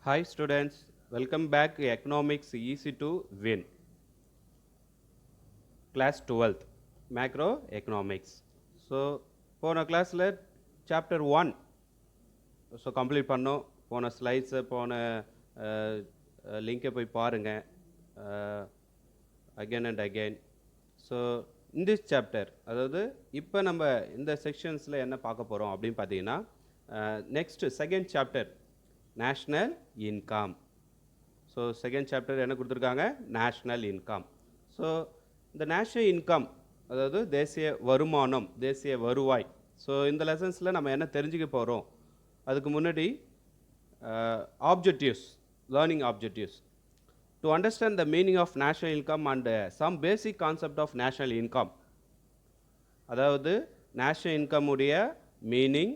Hi students, welcome back to Economics Easy to Win. Class 12th, Macroeconomics. So, போன கிளாஸில் chapter 1 so complete பண்ணோம். போன slides போன லிங்கை போய் பாருங்கள் again and again. So in this chapter, அதாவது இப்போ நம்ம இந்த செக்ஷன்ஸில் என்ன பார்க்க போகிறோம் அப்படின்னு பார்த்தீங்கன்னா, next second chapter national income. So second chapter என்ன கொடுத்துருக்காங்க? National income. ஸோ இந்த நேஷ்னல் இன்கம், அதாவது தேசிய வருமானம், தேசிய வருவாய். ஸோ இந்த லெசன்ஸில் நம்ம என்ன தெரிஞ்சுக்க போகிறோம்? அதுக்கு முன்னாடி objectives, learning objectives. To understand the meaning of national income and some basic concept of national income. அதாவது national income உடைய meaning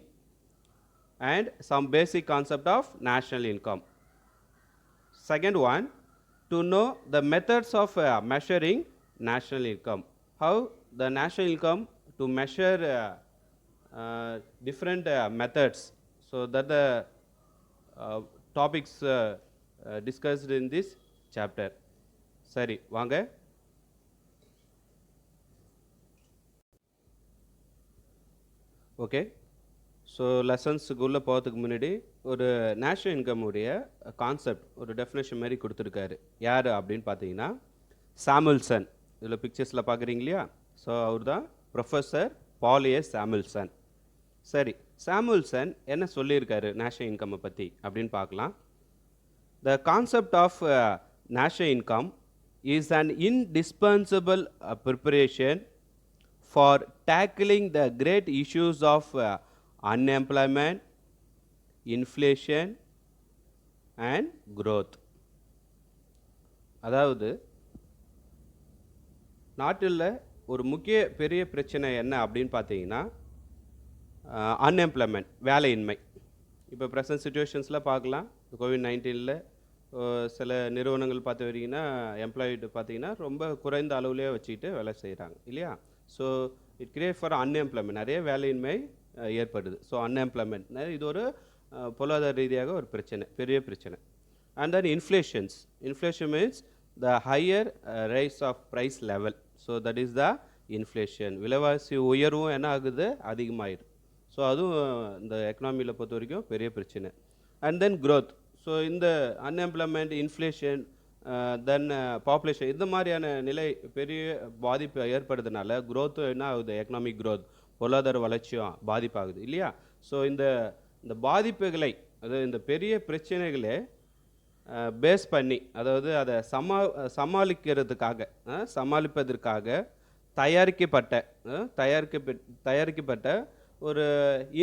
and some basic concept of national income. Second one, to know the methods of measuring national income. How the national income to measure different methods. So that the topics discussed in this chapter. சரி வாங்க. Okay, so லெசன்ஸுக்குள்ளே போகிறதுக்கு முன்னாடி ஒரு national income உடைய concept, ஒரு definition மாதிரி கொடுத்துருக்காரு. யார் அப்படின்னு பார்த்தீங்கன்னா சாமுல்சன். இதில் பிக்சர்ஸில் பார்க்குறீங்க இல்லையா? ஸோ அவர் தான் ப்ரொஃபஸர் பால் ஏ சாமுல்சன். சரி, சாமுல்சன் என்ன சொல்லியிருக்காரு நேஷ்னல் இன்கம்மை பற்றி அப்படின்னு பார்க்கலாம். The concept of national income is an indispensable preparation for tackling the great issues of unemployment, inflation and growth. அதாவது நாட்டில் ஒரு முக்கிய பெரிய பிரச்சனை என்ன அப்படின்னு பார்த்தீங்கன்னா அன்எம்ப்ளாய்மெண்ட், வேலையின்மை. இப்போ ப்ரெசன்ட் சுச்சுவேஷன்ஸில் பார்க்கலாம். கோவிட்-19 சில நிறுவனங்கள் பார்த்து வரீங்கன்னா எம்ப்ளாய்டு பார்த்தீங்கன்னா ரொம்ப குறைந்த அளவுலேயே வச்சுக்கிட்டு வேலை செய்கிறாங்க இல்லையா? So it create for unemployment, நிறைய வேலையின்மை ஏற்படுது. ஸோ அன்எம்ப்ளாய்மெண்ட் இது ஒரு பொருளாதார ரீதியாக ஒரு பிரச்சனை, பெரிய பிரச்சனை. And then inflation means the higher rise of price level. So that is the inflation. விலைவாசி உயர்வும் என்ன ஆகுது? அதிகமாகிடுது. ஸோ அதுவும் இந்த எக்கனாமியில் பொறுத்த வரைக்கும் பெரிய பிரச்சனை. And then growth. ஸோ இந்த அன்எம்ப்ளாய்மெண்ட், இன்ஃப்ளேஷன், தென் பாப்புலேஷன், இந்த மாதிரியான நிலை பெரிய பாதிப்பு ஏற்படுறதுனால க்ரோத்து என்ன ஆகுது? எக்கனாமிக் க்ரோத், பொருளாதார வளர்ச்சியும் பாதிப்பாகுது இல்லையா? ஸோ இந்த பாதிப்புகளை, அதாவது இந்த பெரிய பிரச்சனைகளை பேஸ் பண்ணி, அதாவது அதை சமாளிப்பதற்காக தயாரிக்கப்பட்ட ஒரு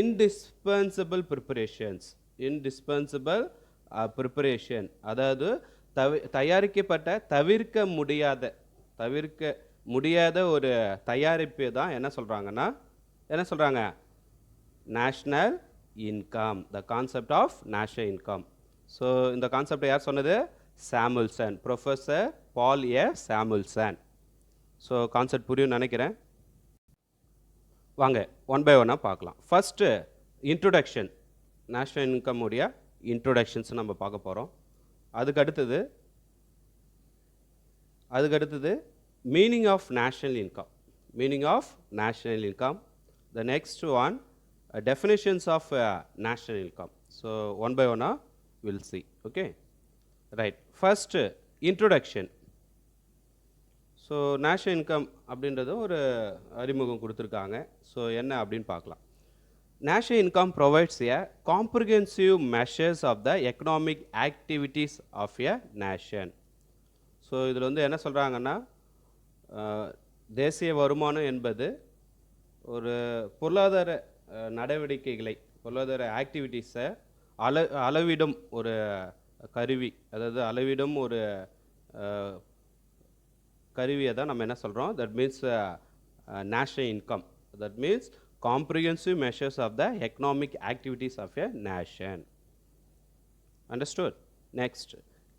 இன்டிஸ்பென்சிபிள் ப்ரிப்பரேஷன், அதாவது தயாரிக்கப்பட்ட தவிர்க்க முடியாத ஒரு தயாரிப்பு தான் என்ன சொல்கிறாங்க? National income, the concept of national income. So இந்த கான்செப்டை யார் சொன்னது? Samuelson, professor Paul A Samuelson. So concept புரியும் நினைக்கிறேன். வாங்க ஒன் பை ஒன்னாக பார்க்கலாம். ஃபஸ்ட்டு இன்ட்ரொடக்ஷன், நேஷ்னல் இன்கம் உடைய இன்ட்ரொடக்ஷன்ஸ் நம்ம பார்க்க போகிறோம். அதுக்கு அடுத்தது meaning of national income. The next one definitions of national income. So one by ஒன்னாக will see. Okay, right. First introduction. So national income அப்படின்றதும் ஒரு அறிமுகம் கொடுத்துருக்காங்க. ஸோ என்ன அப்படின்னு பார்க்கலாம். National income provides a comprehensive measures of the economic activities of a nation. So இதில் வந்து என்ன சொல்கிறாங்கன்னா, தேசிய வருமானம் என்பது ஒரு பொருளாதார நடவடிக்கைகளை, பொருளாதார ஆக்டிவிட்டீஸை அளவிடும் ஒரு கருவி, அதாவது அளவிடும் ஒரு கருவியை தான் நம்ம என்ன சொல்கிறோம்? That means national income. That means comprehensive measures of the economic activities of a nation. Understood? Next,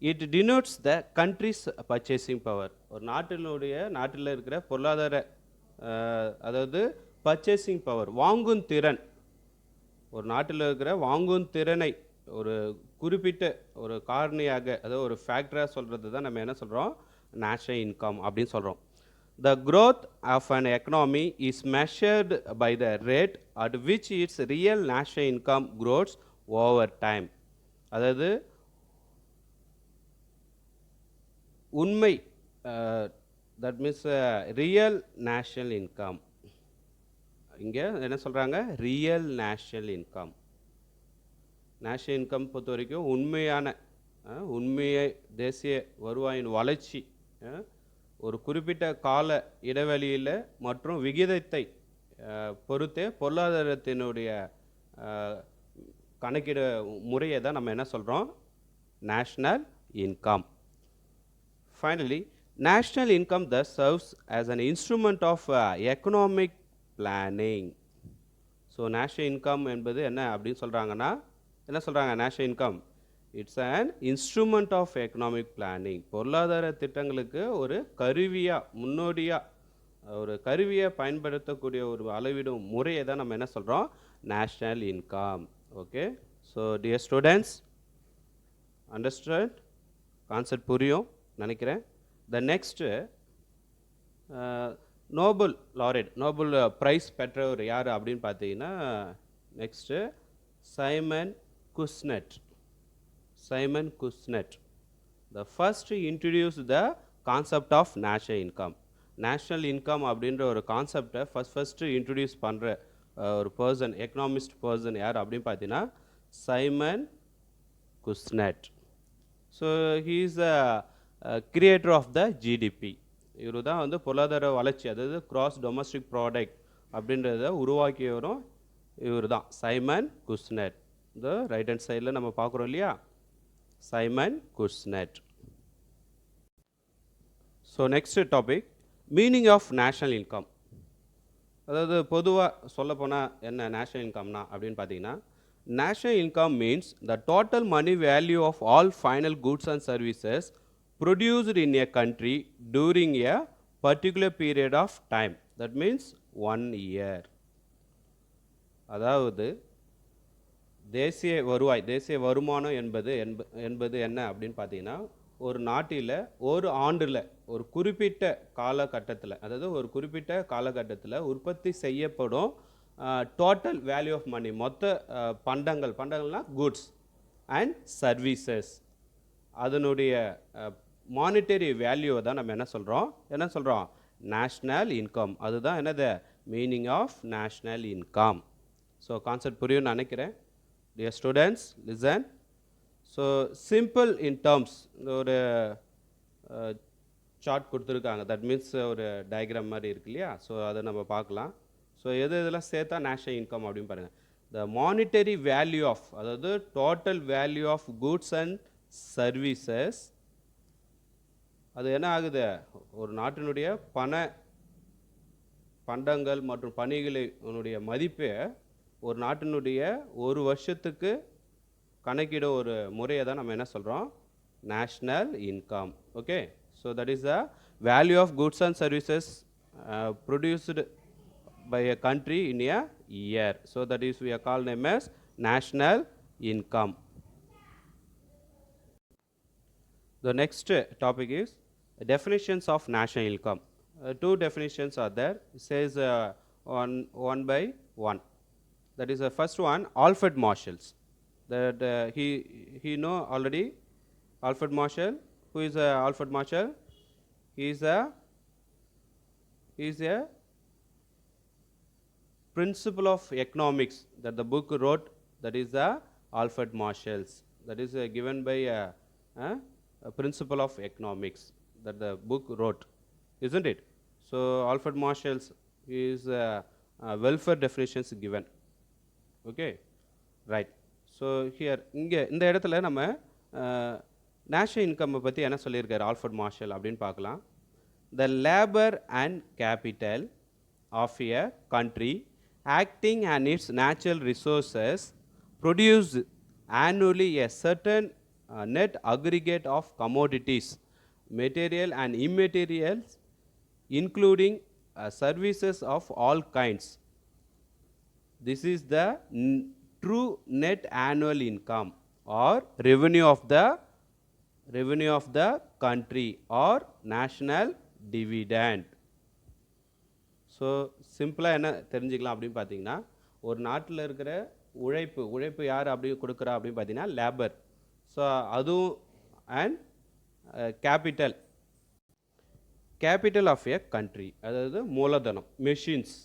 it denotes the country's purchasing power. ஒரு நாட்டில் இருக்கிற பொருளாதார, அதாவது பர்ச்சேசிங் பவர், வாங்கும் திறன். ஒரு நாட்டில் இருக்கிற வாங்கும் திறனை ஒரு குறிப்பிட்ட ஒரு காரணியாக, அதாவது ஒரு ஃபேக்டரா சொல்றது தான் நம்ம என்ன சொல்றோம்? நேஷனல் இன்கம் அப்படின்னு சொல்றோம். The growth of an economy is measured by the rate at which its real national income grows over time. அதாவது உண்மை, that means real national income. இங்கே என்ன சொல்கிறாங்க? Real national income. National income பொறுத்த வரைக்கும் உண்மையான உண்மையை தேசிய வருவாயின் வளர்ச்சி ஒரு குறிப்பிட்ட கால இடைவெளியில் மற்றும் விகிதத்தை பொறுத்தே பொருளாதாரத்தினுடைய கணக்கிட முறையை தான் நம்ம என்ன சொல்கிறோம்? National income. Finally, national income thus serves as an instrument of economic planning. So, national income என்பது என்ன அப்படின்னு சொல்கிறாங்கன்னா, என்ன சொல்கிறாங்க? National income it's an instrument of economic planning. பொருளாதார திட்டங்களுக்கு ஒரு கருவியாக, முன்னோடியாக ஒரு கருவியை பயன்படுத்தக்கூடிய ஒரு அளவிடும் முறையை தான் நம்ம என்ன சொல்கிறோம்? National income. Okay, so dear students, understand concept புரியும் நினைக்கிறேன். The next Nobel laureate, Nobel prize பெற்றவர் யார் அப்படின்னு பார்த்தீங்கன்னா, next Simon Kuznets. Simon Kuznets the first introduce the concept of national income. National income அப்படின்ற ஒரு கான்செப்டை ஃபஸ்ட்டு இன்ட்ரடியூஸ் பண்ணுற ஒரு பர்சன், எக்கனாமிஸ்ட் பர்சன் யார் அப்படின்னு பார்த்தீங்கன்னா Simon Kuznets. So he is the creator of the GDP. இவர் தான் வந்து பொருளாதார வளர்ச்சி, அதாவது கிராஸ் டொமஸ்டிக் ப்ராடக்ட் அப்படின்றத உருவாக்கியவரும் இவர் தான், சைமன் குஸ்னெட். இந்த ரைட் ஹேண்ட் சைடில் நம்ம பார்க்குறோம் இல்லையா, Simon Kuznets. So next topic, meaning of national income. அதாவது பொதுவாக சொல்லப்போனால் என்ன நேஷ்னல் இன்கம்னா அப்படின்னு பார்த்தீங்கன்னா, national income means the total money value of all final goods and services produced in a country during a particular period of time. That means 1 year. அதாவது தேசிய வருவாய், தேசிய வருமானம் என்பது என்ன அப்படின்னு பார்த்தீங்கன்னா, ஒரு நாட்டில் ஒரு ஆண்டில் ஒரு குறிப்பிட்ட காலகட்டத்தில், அதாவது ஒரு குறிப்பிட்ட காலகட்டத்தில் உற்பத்தி செய்யப்படும் டோட்டல் வேல்யூ ஆஃப் மணி, மொத்த பண்டங்கள்னால் குட்ஸ் அண்ட் சர்வீசஸ், அதனுடைய மானிட்டரி வேல்யூவை தான் நம்ம என்ன சொல்கிறோம்? National income. அதுதான் என்னது meaning of national income. So concept புரியும்னு நினைக்கிறேன். Dear students listen. So simple in terms, ஒரு சார்ட் கொடுத்துருக்காங்க, தட் மீன்ஸ் ஒரு டயக்ராம் மாதிரி இருக்கு இல்லையா, ஸோ அதை நம்ம பார்க்கலாம். ஸோ இதெல்லாம் சேர்த்தா நேஷ்னல் இன்கம் அப்படின்னு பாருங்கள். த மானிட்டரி வேல்யூ ஆஃப், அதாவது total value of goods and services, அது என்ன ஆகுது? ஒரு நாட்டினுடைய பண்டங்கள் மற்றும் பணிகளுடைய மதிப்பை ஒரு நாட்டினுடைய ஒரு வருஷத்துக்கு கணக்கிட ஒரு முறையை தான் நம்ம என்ன சொல்கிறோம்? National income. Okay, so that is the value of goods and services produced by a country in a year. So that is we are called name as national income. The next topic is definitions of national income. Two definitions are there. It says one by one. That is the first one, Alfred Marshall's. That he know already Alfred Marshall. Who is Alfred Marshall? He is a principle of economics that the book wrote. That is the Alfred Marshall's. That is given by a principle of economics that the book wrote, isn't it? So Alfred Marshall's is welfare definitions given. Okay, right. So here இந்த இடத்துல நம்ம national income பற்றி என்ன சொல்லியிருக்காரு Alfred marshal அப்படின்னு பார்க்கலாம். The labor and capital of a country acting on its natural resources produce annually a certain net aggregate of commodities, material and immaterials, including services of all kinds. This is the true net annual income. or revenue of the country or national dividend. So சிம்பிளாக என்ன தெரிஞ்சுக்கலாம் அப்படின்னு பார்த்தீங்கன்னா, ஒரு நாட்டில் இருக்கிற உழைப்பு யார் அப்படி கொடுக்குறா அப்படின்னு பார்த்தீங்கன்னா லேபர். ஸோ அதுவும் and capital of a country, அதாவது மூலதனம், மெஷின்ஸ்,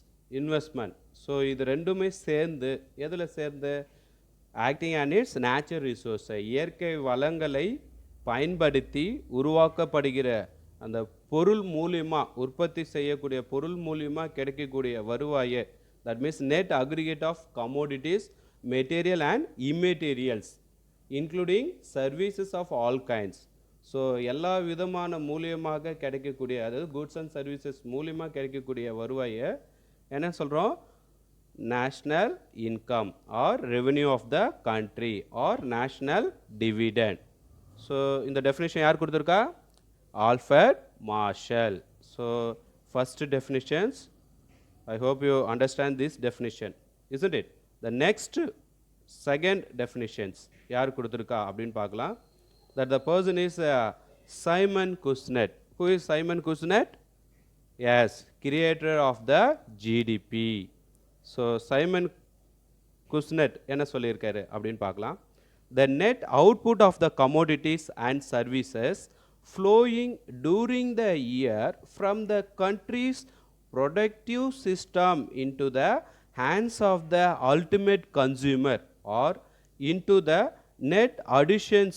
இன்வெஸ்ட்மெண்ட். ஸோ இது ரெண்டுமே சேர்ந்து எதில் சேர்ந்து ஆக்டிங் அண்ட் இட்ஸ் நேச்சுரல் ரிசோர்ஸை, இயற்கை வளங்களை பயன்படுத்தி உருவாக்கப்படுகிற அந்த பொருள் மூலியமாக, உற்பத்தி செய்யக்கூடிய பொருள் மூலியமாக கிடைக்கக்கூடிய வருவாயை, that means net aggregate of commodities, material and immaterials including services of all kinds. So எல்லா விதமான மூலியமாக கிடைக்கக்கூடிய, அதாவது குட்ஸ் அண்ட் சர்வீசஸ் மூலியமாக கிடைக்கக்கூடிய வருவாயை என்ன சொல்கிறோம்? National income or revenue of the country or national dividend. So இந்த டெஃபினேஷன் யார் கொடுத்துருக்கா? Alfred Marshall. So first definitions, I hope you understand this definition, isn't it? The next second definitions யார் கொடுத்துருக்கா அப்படின்னு பார்க்கலாம். That the person is Simon Kuznets. Who is Simon Kuznets? Yes, creator of the GDP. So Simon Kuznets என்ன சொல்லியிருக்காரு அப்படின்னு பார்க்கலாம். The net output of the commodities and services flowing during the year from the country's productive system into the hands of the ultimate consumer or into the net additions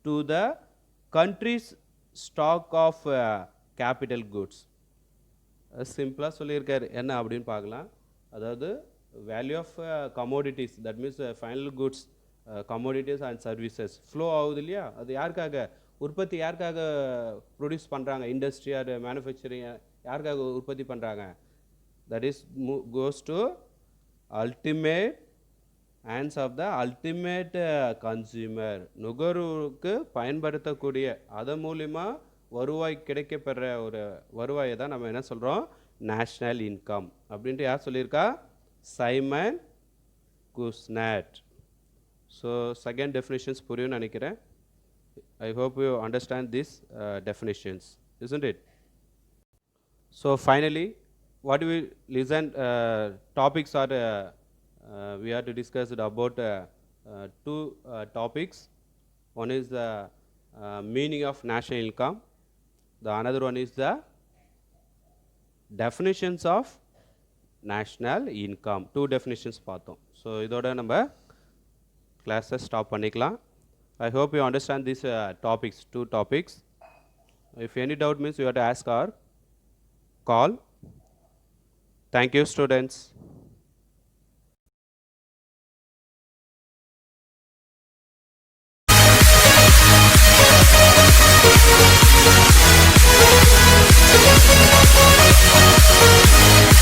to the country's stock of capital goods. சிம்பிளாக சொல்லியிருக்காரு. என்ன அப்படின்னு பார்க்கலாம். அதாவது value of commodities, that means final goods, commodities and services flow ஆகுது இல்லையா? அது யாருக்காக? உற்பத்தி யாருக்காக ப்ரொடியூஸ் பண்ணுறாங்க? இண்டஸ்ட்ரி ஆர் மேனுஃபேக்சரிங் யாருக்காக உற்பத்தி பண்ணுறாங்க? That is goes to ultimate hands of the ultimate consumer. நுகர்வுக்கு பயன்படுத்தக்கூடிய, அதன் மூலிமா வருவாய் கிடைக்கப்பெற ஒரு வருவாயை தான் நம்ம என்ன சொல்கிறோம்? நேஷ்னல் இன்கம் அப்படின்ட்டு யார் சொல்லியிருக்கா? Simon Kuznets. So second definitions புரியும்னு நினைக்கிறேன். I hope you understand these definitions, isn't it? So finally, what we listen topics are we have to discuss about two topics. One is the meaning of national income. The another one is the definitions of national income. Two definitions பார்த்தோம். So இதோட நம்ம கிளாஸை stop பண்ணிக்கலாம். I hope you understand these topics, two topics. If any doubt means you have to ask or call. Thank you, students.